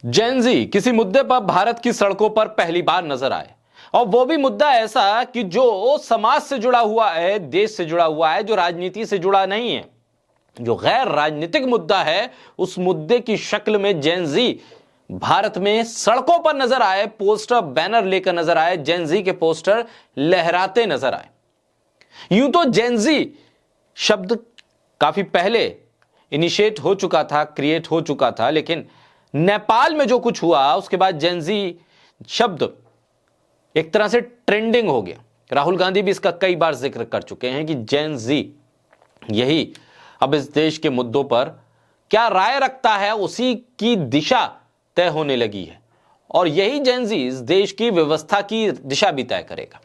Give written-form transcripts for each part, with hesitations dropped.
Gen Z किसी मुद्दे पर भारत की सड़कों पर पहली बार नजर आए, और वो भी मुद्दा ऐसा कि जो समाज से जुड़ा हुआ है, देश से जुड़ा हुआ है, जो राजनीति से जुड़ा नहीं है, जो गैर राजनीतिक मुद्दा है, उस मुद्दे की शक्ल में जेन-ज़ी भारत में सड़कों पर नजर आए, पोस्टर बैनर लेकर नजर आए, जेन-ज़ी के पोस्टर लहराते नजर आए। यूं तो जेन-ज़ी शब्द काफी पहले इनिशिएट हो चुका था, क्रिएट हो चुका था, लेकिन नेपाल में जो कुछ हुआ उसके बाद जेन-ज़ी शब्द एक तरह से ट्रेंडिंग हो गया। राहुल गांधी भी इसका कई बार जिक्र कर चुके हैं कि जेन-ज़ी यही अब इस देश के मुद्दों पर क्या राय रखता है, उसी की दिशा तय होने लगी है, और यही जेन-ज़ी इस देश की व्यवस्था की दिशा भी तय करेगा।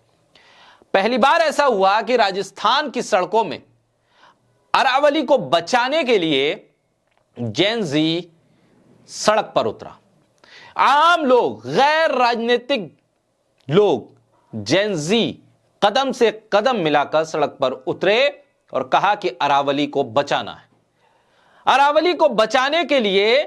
पहली बार ऐसा हुआ कि राजस्थान की सड़कों में अरावली को बचाने के लिए जेन-ज़ी सड़क पर उतरा। आम लोग, गैर राजनीतिक लोग जेन-ज़ी कदम से कदम मिलाकर सड़क पर उतरे और कहा कि अरावली को बचाना है। अरावली को बचाने के लिए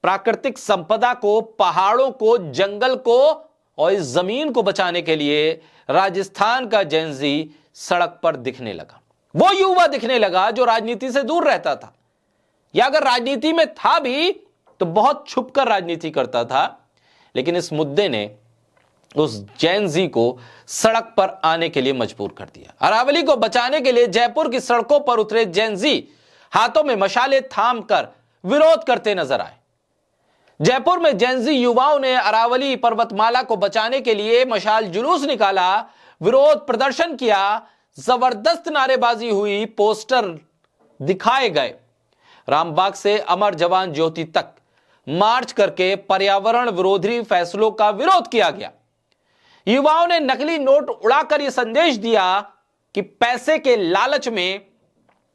प्राकृतिक संपदा को, पहाड़ों को, जंगल को और इस जमीन को बचाने के लिए राजस्थान का जेन-ज़ी सड़क पर दिखने लगा। वो युवा दिखने लगा जो राजनीति से दूर रहता था, या अगर राजनीति में था भी तो बहुत छुपकर राजनीति करता था, लेकिन इस मुद्दे ने उस जेन-ज़ी को सड़क पर आने के लिए मजबूर कर दिया। अरावली को बचाने के लिए जयपुर की सड़कों पर उतरे जेन-ज़ी हाथों में मशाले थाम कर विरोध करते नजर आए। जयपुर में जेन-ज़ी युवाओं ने अरावली पर्वतमाला को बचाने के लिए मशाल जुलूस निकाला, विरोध प्रदर्शन किया, जबरदस्त नारेबाजी हुई, पोस्टर दिखाए गए। रामबाग से अमर जवान ज्योति तक मार्च करके पर्यावरण विरोधी फैसलों का विरोध किया गया। युवाओं ने नकली नोट उड़ाकर यह संदेश दिया कि पैसे के लालच में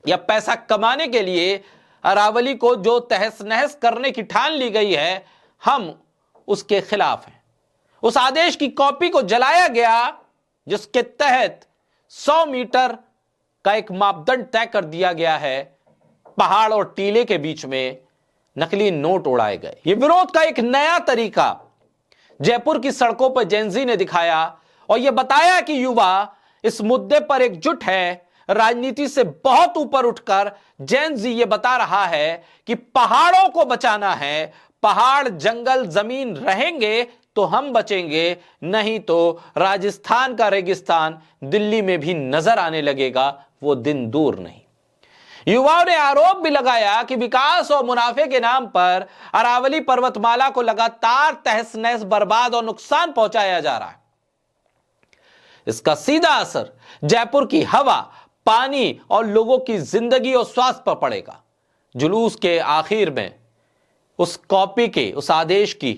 या पैसा कमाने के लिए अरावली को जो तहस नहस करने की ठान ली गई है, हम उसके खिलाफ हैं। उस आदेश की कॉपी को जलाया गया जिसके तहत 100 मीटर का एक मापदंड तय कर दिया गया है। पहाड़ और टीले के बीच में नकली नोट उड़ाए गए। यह विरोध का एक नया तरीका जयपुर की सड़कों पर जेन-ज़ी ने दिखाया और यह बताया कि युवा इस मुद्दे पर एकजुट है। राजनीति से बहुत ऊपर उठकर जेन-ज़ी यह बता रहा है कि पहाड़ों को बचाना है। पहाड़, जंगल, जमीन रहेंगे तो हम बचेंगे, नहीं तो राजस्थान का रेगिस्तान दिल्ली में भी नजर आने लगेगा, वो दिन दूर नहीं। युवाओं ने आरोप भी लगाया कि विकास और मुनाफे के नाम पर अरावली पर्वतमाला को लगातार तहस नहस, बर्बाद और नुकसान पहुंचाया जा रहा है। इसका सीधा असर जयपुर की हवा, पानी और लोगों की जिंदगी और स्वास्थ्य पर पड़ेगा। जुलूस के आखिर में उस कॉपी के, उस आदेश की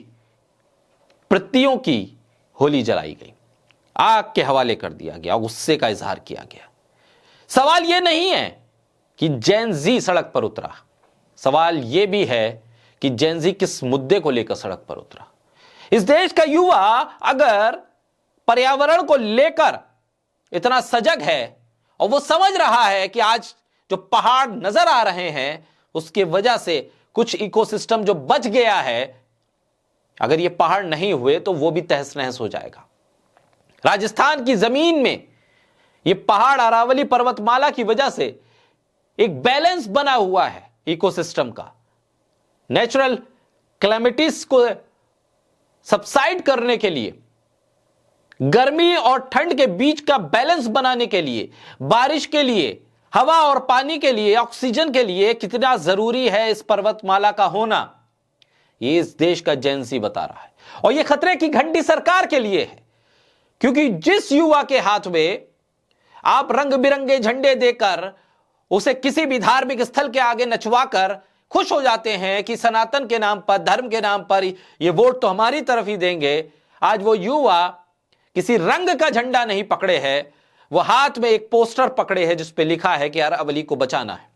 प्रतियों की होली जलाई गई, आग के हवाले कर दिया गया, गुस्से का इजहार किया गया। सवाल यह नहीं है कि जेन-ज़ी सड़क पर उतरा, सवाल यह भी है कि जेन-ज़ी किस मुद्दे को लेकर सड़क पर उतरा। इस देश का युवा अगर पर्यावरण को लेकर इतना सजग है और वो समझ रहा है कि आज जो पहाड़ नजर आ रहे हैं उसके वजह से कुछ इकोसिस्टम जो बच गया है, अगर ये पहाड़ नहीं हुए तो वो भी तहस नहस हो जाएगा। राजस्थान की जमीन में ये पहाड़, अरावली पर्वतमाला की वजह से एक बैलेंस बना हुआ है इकोसिस्टम का। नेचुरल क्लैमिटीज को सबसाइड करने के लिए, गर्मी और ठंड के बीच का बैलेंस बनाने के लिए, बारिश के लिए, हवा और पानी के लिए, ऑक्सीजन के लिए कितना जरूरी है इस पर्वतमाला का होना, ये इस देश का जेन-ज़ी बता रहा है। और ये खतरे की घंटी सरकार के लिए है, क्योंकि जिस युवा के हाथ में आप रंग बिरंगे झंडे देकर उसे किसी भी धार्मिक स्थल के आगे नचवाकर खुश हो जाते हैं कि सनातन के नाम पर, धर्म के नाम पर ये वोट तो हमारी तरफ ही देंगे, आज वो युवा किसी रंग का झंडा नहीं पकड़े है, वो हाथ में एक पोस्टर पकड़े है जिस पे लिखा है कि अरावली को बचाना है।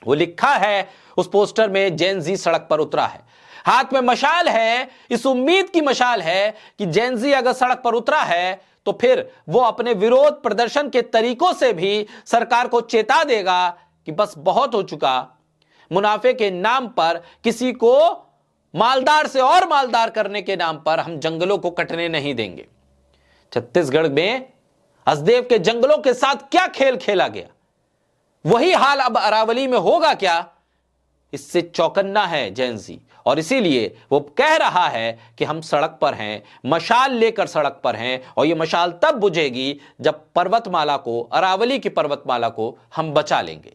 वो लिखा है उस पोस्टर में, जेन-ज़ी सड़क पर उतरा है, हाथ में मशाल है, इस उम्मीद की मशाल है कि जेन-ज़ी अगर सड़क पर उतरा है तो फिर वो अपने विरोध प्रदर्शन के तरीकों से भी सरकार को चेता देगा कि बस बहुत हो चुका, मुनाफे के नाम पर किसी को मालदार से और मालदार करने के नाम पर हम जंगलों को कटने नहीं देंगे। छत्तीसगढ़ में हसदेव के जंगलों के साथ क्या खेल खेला गया, वही हाल अब अरावली में होगा क्या, इससे चौकन्ना है जैन-जी। और इसीलिए वो कह रहा है कि हम सड़क पर हैं, मशाल लेकर सड़क पर हैं, और ये मशाल तब बुझेगी जब पर्वतमाला को, अरावली की पर्वतमाला को हम बचा लेंगे।